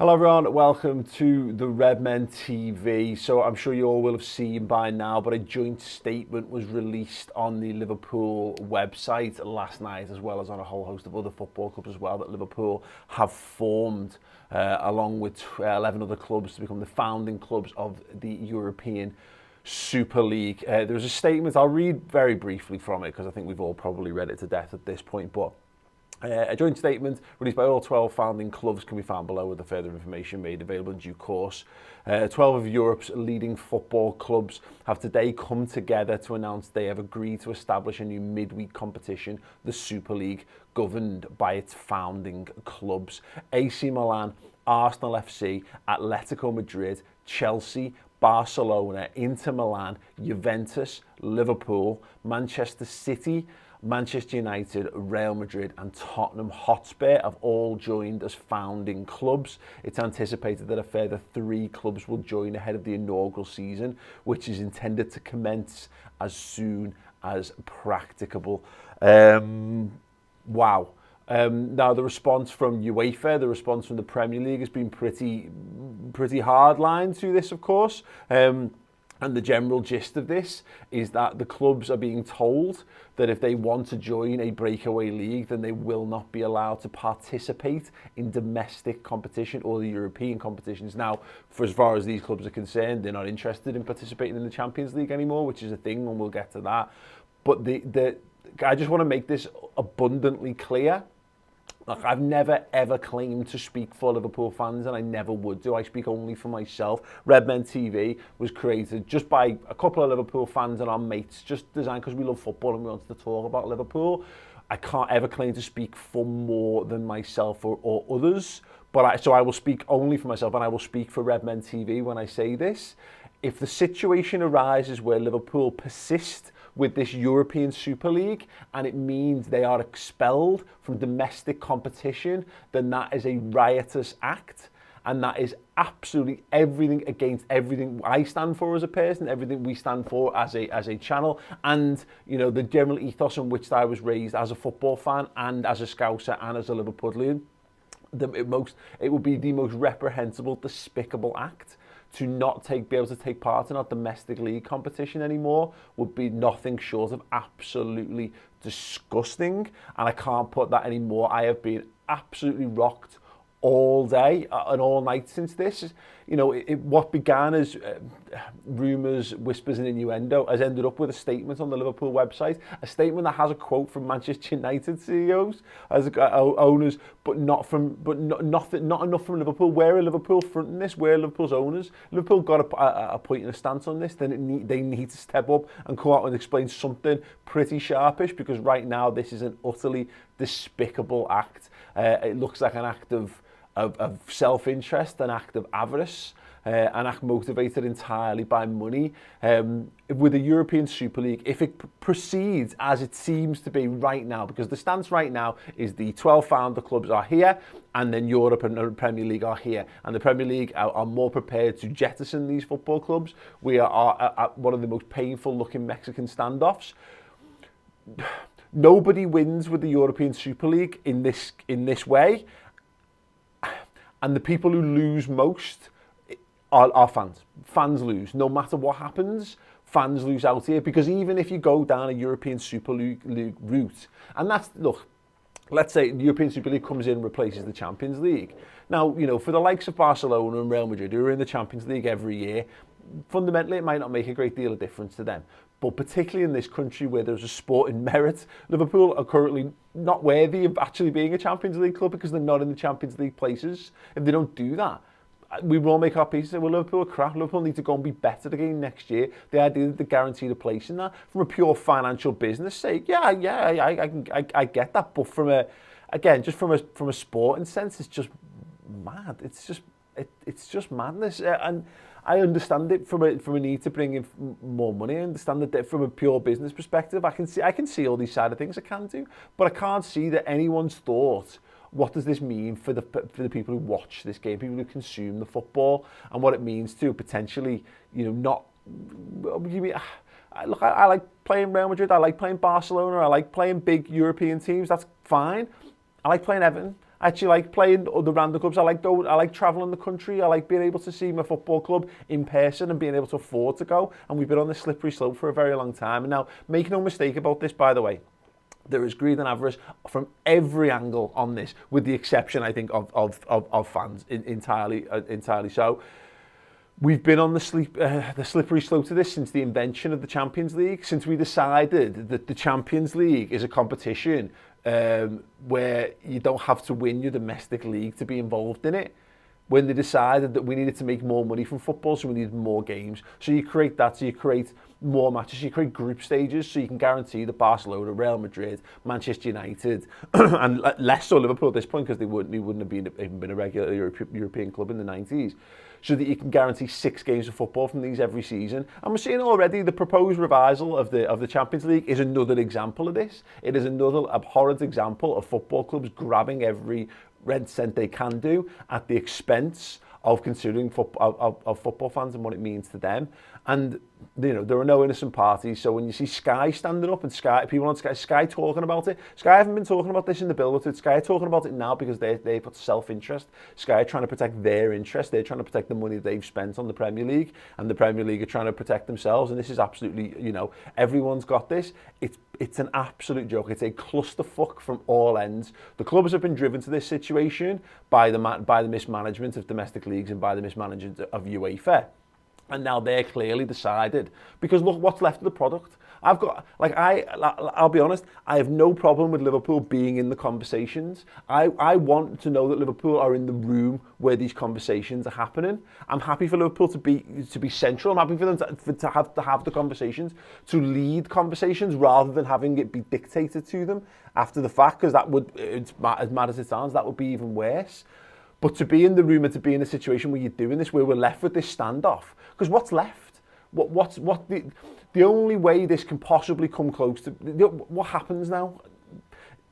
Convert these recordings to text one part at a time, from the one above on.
Hello everyone, welcome to the Redmen TV. So I'm sure you all will have seen by now, but a joint statement was released on the Liverpool website last night, as well as on a whole host of other football clubs as well, that Liverpool have formed along with 11 other clubs to become the founding clubs of the European Super League. There was a statement, I'll read very briefly from it because I think we've all probably read it to death at this point, but a joint statement released by all 12 founding clubs can be found below with the further information made available in due course. 12 of Europe's leading football clubs have today come together to announce they have agreed to establish a new midweek competition, the Super League, governed by its founding clubs. AC Milan, Arsenal FC, Atletico Madrid, Chelsea, Barcelona, Inter Milan, Juventus, Liverpool, Manchester City, Manchester United, Real Madrid and Tottenham Hotspur have all joined as founding clubs. It's anticipated that a further 3 clubs will join ahead of the inaugural season, which is intended to commence as soon as practicable. Wow. Now the response from UEFA, the response from the Premier League has been pretty hardline to this, of course. And the general gist of this is that the clubs are being told that if they want to join a breakaway league, then they will not be allowed to participate in domestic competition or the European competitions. Now, for as far as these clubs are concerned, they're not interested in participating in the Champions League anymore, which is a thing, and we'll get to that. But I just want to make this abundantly clear. Look, I've never ever claimed to speak for Liverpool fans, and I never would do. I speak only for myself. Redmen TV was created just by a couple of Liverpool fans and our mates, just designed because we love football and we wanted to talk about Liverpool. I can't ever claim to speak for more than myself or others, so I will speak only for myself, and I will speak for Redmen TV when I say this. If the situation arises where Liverpool persist with this European Super League and it means they are expelled from domestic competition, then that is a riotous act, and that is absolutely everything against everything I stand for as a person, everything we stand for as a channel, and you know the general ethos in which I was raised as a football fan and as a Scouser and as a Liverpudlian. It would be the most reprehensible, despicable act to not be able to take part in our domestic league competition anymore. Would be nothing short of absolutely disgusting, and I can't put that anymore. I have been absolutely rocked all day and all night since this. You know, what began as rumours, whispers and innuendo has ended up with a statement on the Liverpool website, a statement that has a quote from Manchester United CEOs, as owners, but not enough from Liverpool. Where are Liverpool fronting this? Where are Liverpool's owners? Liverpool got a point in a stance on this, then they need to step up and come out and explain something pretty sharpish, because right now this is an utterly despicable act. It looks like an act of self-interest, an act of avarice, an act motivated entirely by money. With the European Super League, if it proceeds as it seems to be right now, because the stance right now is the 12 founder clubs are here, and then Europe and the Premier League are here, and the Premier League are more prepared to jettison these football clubs. We are at one of the most painful looking Mexican standoffs. Nobody wins with the European Super League in this way. And the people who lose most are fans. Fans lose. No matter what happens, fans lose out here. Because even if you go down a European Super League route, and look, let's say the European Super League comes in and replaces the Champions League. Now, you know, for the likes of Barcelona and Real Madrid, who are in the Champions League every year, fundamentally it might not make a great deal of difference to them. But particularly in this country where there's a sporting merit, Liverpool are currently not worthy of actually being a Champions League club because they're not in the Champions League places. If they don't do that, we will all make our peace and say, well, Liverpool are crap. Liverpool need to go and be better again next year. The idea that they're guaranteed a place in that, from a pure financial business sake, I get that. But from a sporting sense, it's just mad. It's just madness. And I understand it from a need to bring in more money. I understand that from a pure business perspective, I can see all these side of things. I can do, but I can't see that anyone's thought, what does this mean for the people who watch this game, people who consume the football, and what it means to potentially, you know, not. Look, I like playing Real Madrid. I like playing Barcelona. I like playing big European teams. That's fine. I like playing Everton. I actually like playing other random clubs. I like travelling the country. I like being able to see my football club in person and being able to afford to go. And we've been on this slippery slope for a very long time. And now, make no mistake about this, by the way, there is greed and avarice from every angle on this, with the exception, I think, of fans entirely so. We've been on the slippery slope to this since the invention of the Champions League, since we decided that the Champions League is a competition where you don't have to win your domestic league to be involved in it. When they decided that we needed to make more money from football, so we needed more games. So you create that, so you create more matches, you create group stages, so you can guarantee that Barcelona, Real Madrid, Manchester United, and less so Liverpool at this point, because they wouldn't have even been a regular European club in the 90s, so that you can guarantee 6 games of football from these every season. And we're seeing already the proposed revisal of the Champions League is another example of this. It is another abhorrent example of football clubs grabbing every red cent they can do at the expense of considering of football fans and what it means to them. And you know, there are no innocent parties. So when you see Sky standing up and people on Sky talking about it, Sky haven't been talking about this in the build-up to it. Sky are talking about it now because they've got self-interest. Sky are trying to protect their interest. They're trying to protect the money they've spent on the Premier League, and the Premier League are trying to protect themselves. And this is absolutely, you know, everyone's got this. It's an absolute joke. It's a clusterfuck from all ends. The clubs have been driven to this situation by the mismanagement of domestic leagues and by the mismanagement of UEFA. And now they're clearly decided, because look what's left of the product. I'll be honest, I have no problem with Liverpool being in the conversations. I want to know that Liverpool are in the room where these conversations are happening. I'm happy for Liverpool to be central. I'm happy for them to have the conversations, to lead conversations rather than having it be dictated to them after the fact, because as mad as it sounds, that would be even worse. But to be in the room and to be in a situation where you're doing this, where we're left with this standoff, because what's left? The only way this can possibly come close to what happens now?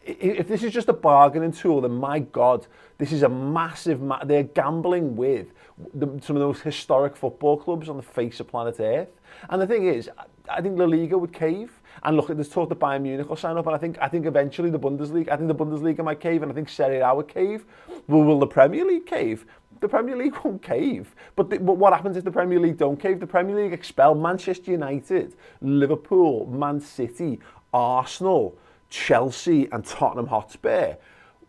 If this is just a bargaining tool, then my God, this is a massive. They're gambling with some of the most historic football clubs on the face of planet Earth. And the thing is, I think La Liga would cave. And look, there's talk that Bayern Munich will sign up, and I think eventually the Bundesliga might cave, and I think Serie A would cave. Will the Premier League cave? The Premier League won't cave. But what happens if the Premier League don't cave? The Premier League expel Manchester United, Liverpool, Man City, Arsenal, Chelsea and Tottenham Hotspur.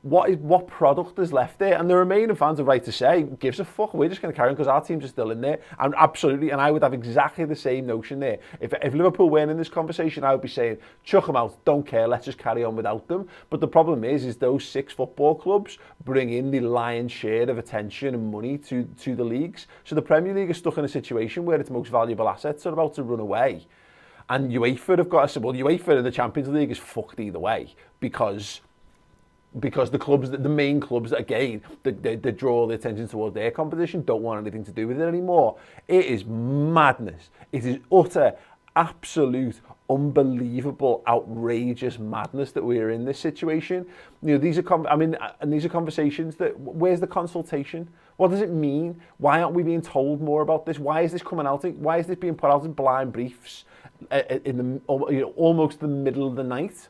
What product is left there? And the remaining fans are right to say, gives a fuck, we're just going to carry on because our teams are still in there. And absolutely, and I would have exactly the same notion there. If Liverpool weren't in this conversation, I would be saying, chuck them out, don't care, let's just carry on without them. But the problem is those 6 football clubs bring in the lion's share of attention and money to the leagues. So the Premier League is stuck in a situation where its most valuable assets are about to run away. And UEFA have got to say, well, UEFA and the Champions League is fucked either way, because the clubs, the main clubs, again, they draw the attention towards their competition, don't want anything to do with it anymore. It is madness. It is utter, absolute, unbelievable, outrageous madness that we're in this situation. You know, these are conversations that, where's the consultation? What does it mean? Why aren't we being told more about this? Why is this coming out? Why is this being put out in blind briefs in the almost the middle of the night?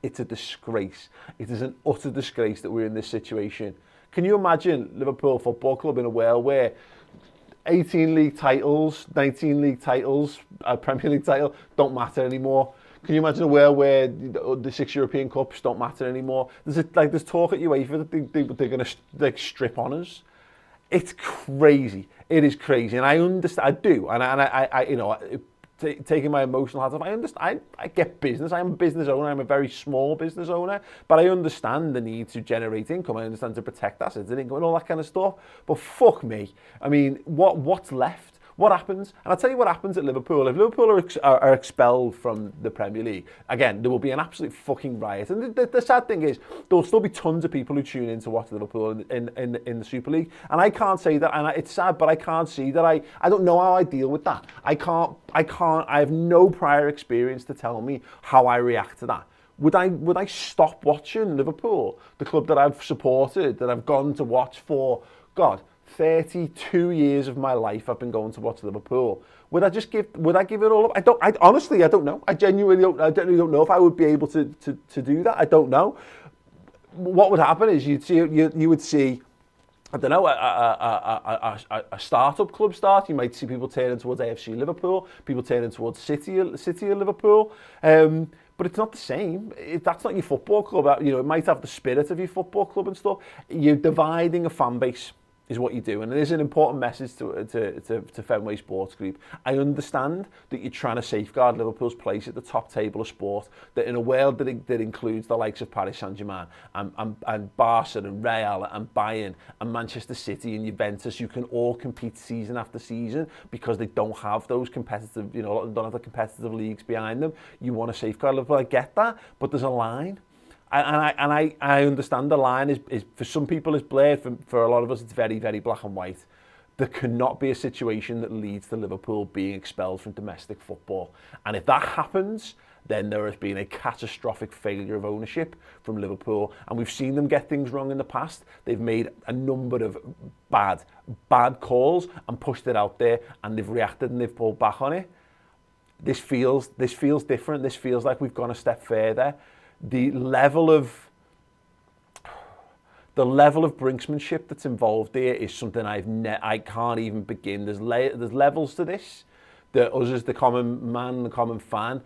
It's a disgrace. It is an utter disgrace that we're in this situation. Can you imagine Liverpool Football Club in a world where 18 league titles, 19 league titles, a Premier League title don't matter anymore? Can you imagine a world where the 6 European Cups don't matter anymore? There's talk at UEFA that they're going to strip on us. It's crazy. It is crazy, and I understand. I do, and I you know. Taking my emotional hat off, I understand. I get business. I'm a business owner. I'm a very small business owner, but I understand the need to generate income. I understand to protect assets and income and all that kind of stuff. But fuck me. I mean, what's left? What happens? And I'll tell you what happens at Liverpool. If Liverpool are expelled from the Premier League, again, there will be an absolute fucking riot. And the sad thing is, there'll still be tons of people who tune in to watch Liverpool in the Super League. And I can't say that, and it's sad, but I can't see that. I don't know how I deal with that. I have no prior experience to tell me how I react to that. Would I stop watching Liverpool, the club that I've supported, that I've gone to watch for, God, 32 years of my life I've been going to watch Liverpool. Would I give it all up? Honestly, I don't know. I genuinely don't know if I would be able to do that. I don't know. what would happen is you would see, I don't know, a startup club start. You might see people turning towards AFC Liverpool, people turning towards City of Liverpool. But it's not the same. That's not your football club. You know, it might have the spirit of your football club and stuff. You're dividing a fan base is what you do. And it is an important message to Fenway Sports Group. I understand that you're trying to safeguard Liverpool's place at the top table of sport, that in a world that includes the likes of Paris Saint-Germain and Barca and Real and Bayern and Manchester City and Juventus, you can all compete season after season because they don't have those competitive, you know, don't have the competitive leagues behind them. You want to safeguard Liverpool, I get that, but there's a line. And I understand the line is for some people is blurred, for a lot of us it's very, very black and white. There cannot be a situation that leads to Liverpool being expelled from domestic football. And if that happens, then there has been a catastrophic failure of ownership from Liverpool. And we've seen them get things wrong in the past. They've made a number of bad calls and pushed it out there, and they've reacted and they've pulled back on it. This feels different. This feels like we've gone a step further. The level of brinksmanship that's involved here is something I can't even begin. There's levels to this that us as the common man, the common fan,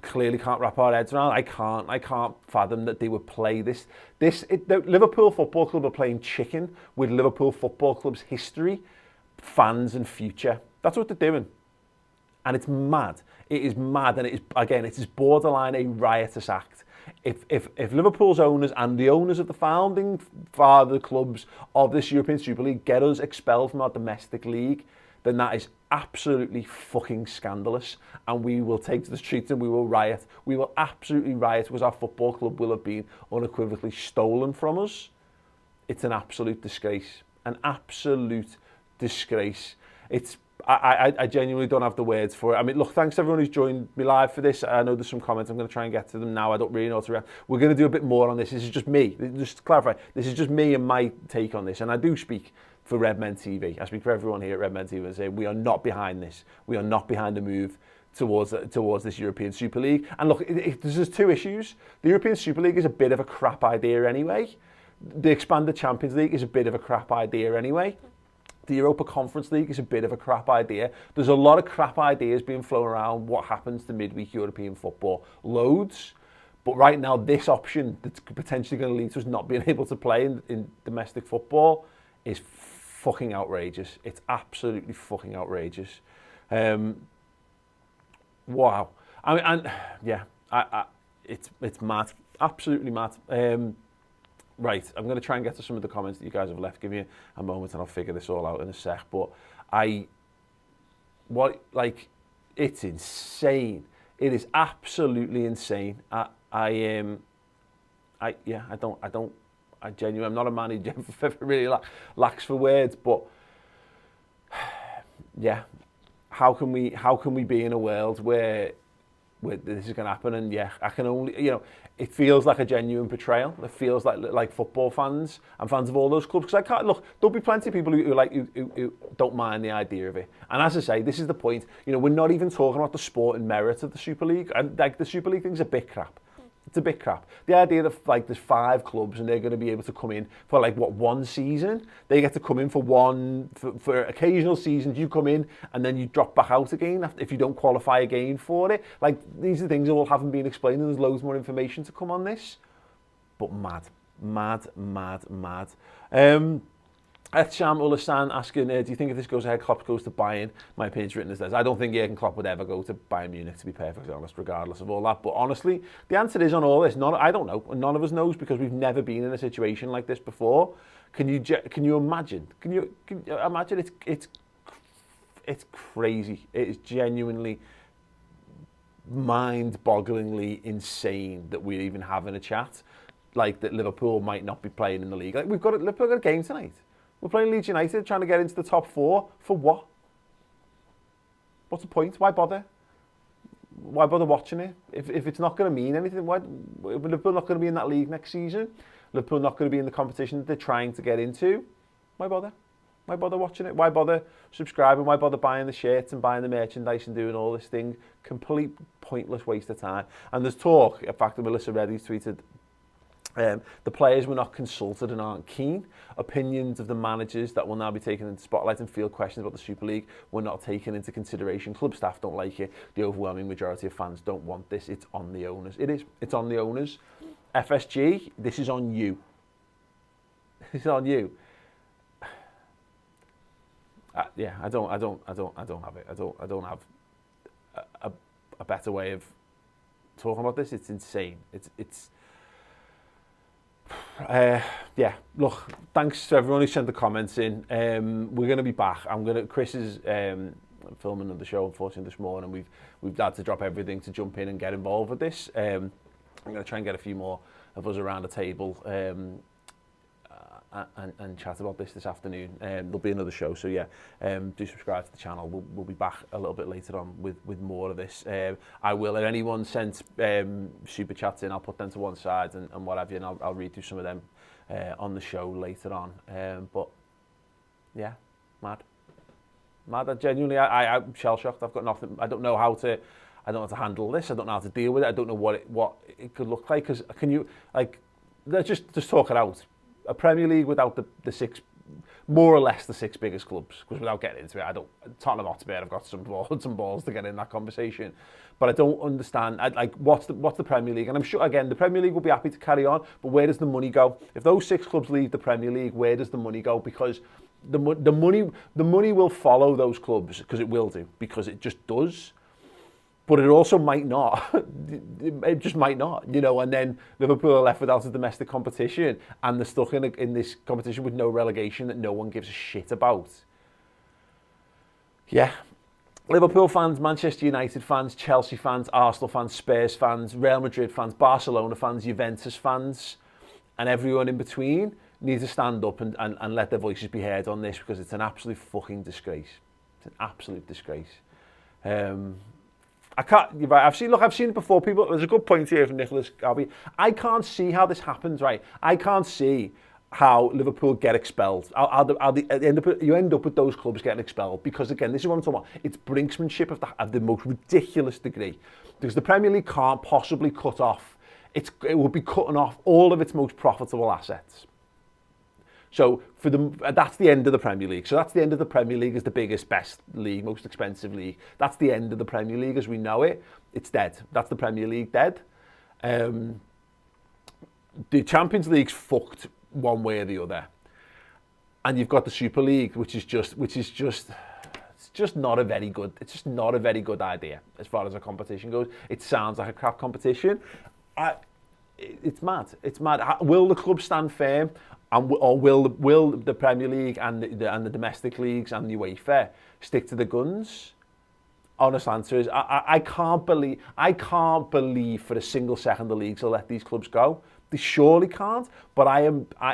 clearly can't wrap our heads around. I can't fathom that they would play this. The Liverpool Football Club are playing chicken with Liverpool Football Club's history, fans and future. That's what they're doing. And it's mad. It is mad, and it is borderline a riotous act. If Liverpool's owners and the owners of the founding father clubs of this European Super League get us expelled from our domestic league, then that is absolutely fucking scandalous, and we will take to the streets and we will riot. We will absolutely riot because our football club will have been unequivocally stolen from us. It's an absolute disgrace. An absolute disgrace. I genuinely don't have the words for it. I mean, look, thanks to everyone who's joined me live for this. I know there's some comments. I'm going to try and get to them now. I don't really know how to react. We're going to do a bit more on this. This is just me. Just to clarify, this is just me and my take on this. And I do speak for Redmen TV. I speak for everyone here at Redmen TV and say we are not behind this. We are not behind the move towards this European Super League. And look, there's two issues. The European Super League is a bit of a crap idea anyway. The expanded Champions League is a bit of a crap idea anyway. The Europa Conference League is a bit of a crap idea. There's a lot of crap ideas being flown around what happens to midweek European football. Loads. But right now, this option that's potentially going to lead to us not being able to play in domestic football is fucking outrageous. It's absolutely fucking outrageous. Wow. I mean, and yeah, it's mad. Absolutely mad. Right, I'm going to try and get to some of the comments that you guys have left. Give me a moment and I'll figure this all out in a sec. But it's insane. It is absolutely insane. I genuinely, I'm not a man who really lacks for words, but yeah, how can we be in a world where this is going to happen? And yeah, I can only, it feels like a genuine betrayal. It feels like football fans and fans of all those clubs. Because I can't look. There'll be plenty of people who don't mind the idea of it. And as I say, this is the point. We're not even talking about the sporting merit of the Super League. And the Super League thing's a bit crap. It's a bit crap. The idea that there's 5 clubs and they're going to be able to come in for one season. They get to come in for occasional seasons. You come in and then you drop back out again if you don't qualify again for it. These are things that all haven't been explained, and there's loads more information to come on this. But mad. Sham Ulasan asking, do you think if this goes ahead, Klopp goes to Bayern? My opinion's written as this. I don't think Jurgen Klopp would ever go to Bayern Munich, to be perfectly honest, regardless of all that. But honestly, the answer is on all this. I don't know. None of us knows because we've never been in a situation like this before. Can you imagine? Can you imagine? It's crazy. It is genuinely mind-bogglingly insane that we're even having a chat. That Liverpool might not be playing in the league. Liverpool got a game tonight. We're playing Leeds United, trying to get into the top 4. For what? What's the point? Why bother? Why bother watching it? If it's not going to mean anything, why? Liverpool not going to be in that league next season. Liverpool not going to be in the competition that they're trying to get into. Why bother? Why bother watching it? Why bother subscribing? Why bother buying the shirts and buying the merchandise and doing all this thing? Complete pointless waste of time. And there's talk, in fact, Melissa Reddy's tweeted The players were not consulted and aren't keen. Opinions of the managers that will now be taken into spotlight and field questions about the Super League were not taken into consideration. Club staff don't like it. The overwhelming majority of fans don't want this. It's on the owners. It is. It's on the owners. FSG, this is on you. This is on you. Yeah, I don't have it. I don't have a better way of talking about this. It's insane. It's yeah, look, thanks to everyone who sent the comments in. We're going to be back. Chris is filming another show, unfortunately, this morning. We've had to drop everything to jump in and get involved with this. I'm going to try and get a few more of us around the table and chat about this afternoon. There'll be another show, so yeah, do subscribe to the channel. We'll be back a little bit later on with more of this. I will, if anyone sent super chats in, I'll put them to one side and what have you, and I'll read through some of them on the show later on. But yeah, mad. I genuinely, I'm shell-shocked. I've got nothing. I don't know how to handle this. I don't know how to deal with it. I don't know what it could look like. Because can you, like, let's just talk it out. A Premier League without the six, more or less the six biggest clubs. Because without getting into it, Tottenham Hotspur, I've got some balls to get in that conversation. But I don't understand, what's the Premier League? And I'm sure, again, the Premier League will be happy to carry on, but where does the money go? If those six clubs leave the Premier League, where does the money go? Because the money will follow those clubs, because it will do, because it just does. But it also might not. It just might not, you know. And then Liverpool are left without a domestic competition, and they're stuck in this competition with no relegation that no one gives a shit about. Yeah. Liverpool fans, Manchester United fans, Chelsea fans, Arsenal fans, Spurs fans, Real Madrid fans, Barcelona fans, Juventus fans, and everyone in between needs to stand up and let their voices be heard on this, because it's an absolute fucking disgrace. It's an absolute disgrace. I've seen it before. People, there's a good point here from Nicholas Garby. I can't see how this happens, right? I can't see how Liverpool get expelled. You end up with those clubs getting expelled, because, again, this is what I'm talking about. It's brinksmanship of the most ridiculous degree, because the Premier League can't possibly cut off. It would be cutting off all of its most profitable assets. So that's the end of the Premier League. So that's the end of the Premier League as the biggest, best league, most expensive league. That's the end of the Premier League as we know it. It's dead. That's the Premier League dead. The Champions League's fucked one way or the other, and you've got the Super League, which is just not a very good. It's just not a very good idea as far as a competition goes. It sounds like a crap competition. It's mad. It's mad. Will the club stand firm? Or will the Premier League and the domestic leagues and the UEFA stick to the guns? Honest answer is I can't believe for a single second the leagues will let these clubs go. They surely can't. But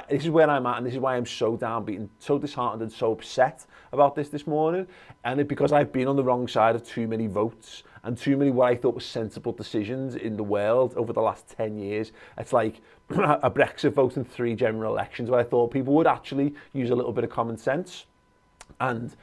this is where I'm at, and this is why I'm so downbeaten, so disheartened, and so upset about this morning. And because I've been on the wrong side of too many votes and too many what I thought were sensible decisions in the world over the last 10 years. It's like a Brexit vote and 3 general elections, where I thought people would actually use a little bit of common sense. And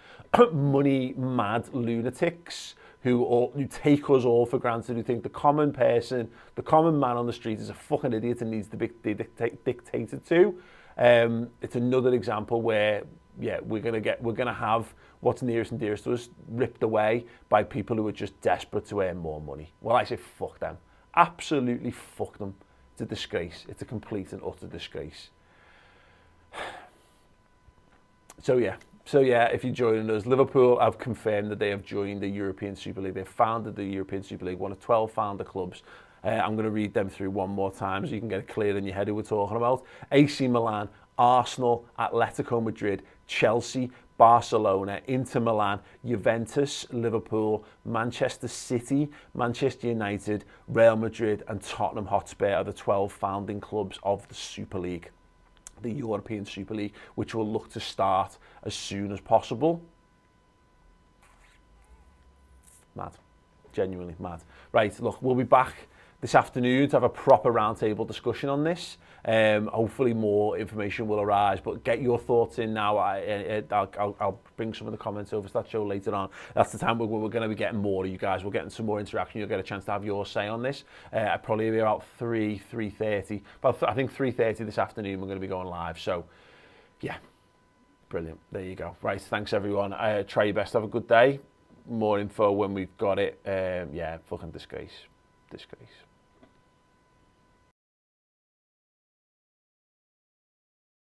money-mad lunatics who take us all for granted, who think the common person, the common man on the street is a fucking idiot and needs to be dictated to. It's another example where, yeah, we're gonna have what's nearest and dearest to us ripped away by people who are just desperate to earn more money. Well, I say fuck them. Absolutely fuck them. It's a disgrace. It's a complete and utter disgrace. So yeah, if you're joining us, Liverpool have confirmed that they have joined the European Super League. They've founded the European Super League, one of 12 founder clubs. I'm going to read them through one more time so you can get it clear in your head who we're talking about. AC Milan, Arsenal, Atletico Madrid, Chelsea, Barcelona, Inter Milan, Juventus, Liverpool, Manchester City, Manchester United, Real Madrid and Tottenham Hotspur are the 12 founding clubs of the Super League, the European Super League, which will look to start as soon as possible. Mad. Genuinely mad. Right, look, we'll be back this afternoon to have a proper roundtable discussion on this. Hopefully more information will arise, but get your thoughts in now. I'll bring some of the comments over to that show later on. That's the time we're going to be getting more of you guys. We're getting some more interaction. You'll get a chance to have your say on this. Probably be about 3:30. But I think 3:30 this afternoon we're going to be going live. So, yeah, brilliant. There you go. Right, thanks everyone. Try your best. Have a good day. More info when we've got it. Yeah, fucking disgrace. Disgrace.